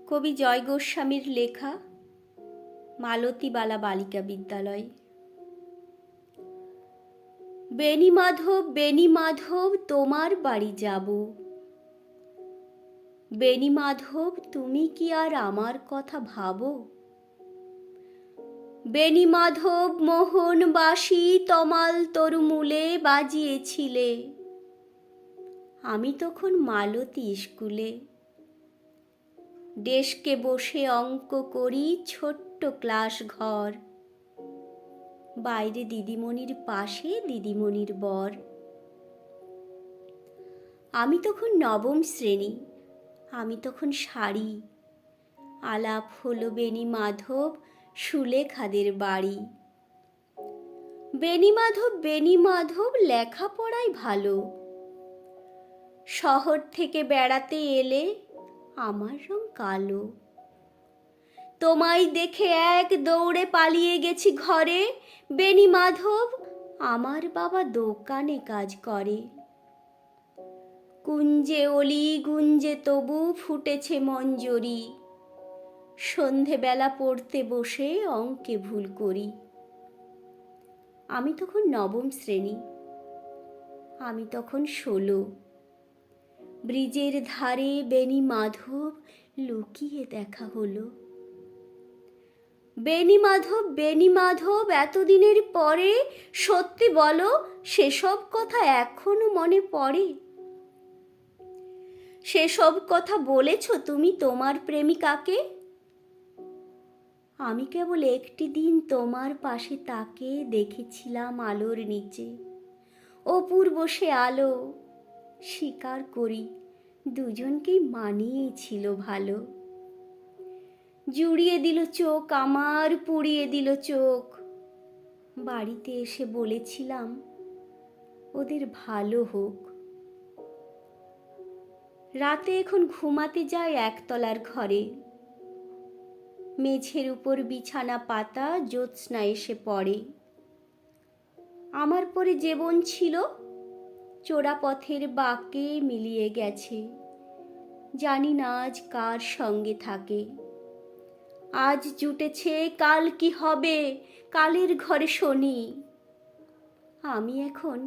কবি জয় গোস্বামীর লেখা মালতীবালা বালিকা বিদ্যালয়। বেণী মাধব, বেণী মাধব, তোমার বাড়ি যাব। বেণী মাধব, তুমি কি আর আমার কথা ভাবো? বেণী মাধব, মোহন বাঁশি তমাল তরুমূলে বাজিয়েছিলে, আমি তখন মালতী স্কুলে। ডেস্কে বসে অঙ্ক করি, ছোট্ট ক্লাস ঘর, বাইরে দিদিমণির পাশে দিদিমণির বর। আমি তখন নবম শ্রেণী, আমি তখন শাড়ি। আলাপ হলো বেণী মাধব, সুলেখাদের বাড়ি। বেণী মাধব, বেণী মাধব, লেখাপড়ায় ভালো। শহর থেকে বেড়াতে এলে আমার রং কালো। তোমায় দেখে এক দৌড়ে পালিয়ে গেছি ঘরে। বেণী মাধব, আমার বাবা দোকানে কাজ করে। কুঞ্জে অলি গুঞ্জে তবু ফুটেছে মঞ্জরি, সন্ধেবেলা পড়তে বসে অঙ্কে ভুল করি। আমি তখন নবম শ্রেণী, আমি তখন 16। ব্রিজের ধারে বেণী মাধব লুকিয়ে দেখা হলো। বেণী মাধব, বেণী মাধব, এতদিনের পরে সত্যি বলো, সেসব কথা এখনো মনে পড়ে? সেসব কথা বলেছ তুমি তোমার প্রেমিকাকে? আমি কেবল একটি দিন তোমার পাশে তাকে দেখেছিলাম আলোর নিচে। অপূর্ব সে আলো, স্বীকার করি দুজনকেই মানিয়েছিল ভালো। জুড়িয়ে দিল চোখ আমার, পুড়িয়ে দিল চোখ। বাড়িতে এসে বলেছিলাম ওদের ভালো হোক। রাতে এখন ঘুমাতে যায় একতলার ঘরে। মেঝের উপর বিছানা পাতা, জ্যোৎস্না এসে পড়ে। আমার পরে জীবন ছিল চোরাপথের বাঁকে মিলিয়ে গেছে। জানি না আজ কার সঙ্গে থাকে। আজ জুটেছে, কাল কি হবে, কালের ঘরে শনি। আমি এখন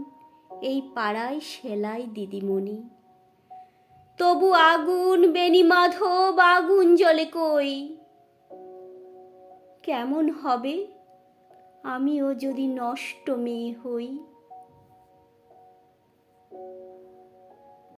এই পাড়ায় সেলাই দিদিমণি। তবু আগুন বেণী মাধব, আগুন জ্বলে কই। কেমন হবে আমিও যদি নষ্ট মেয়ে হই?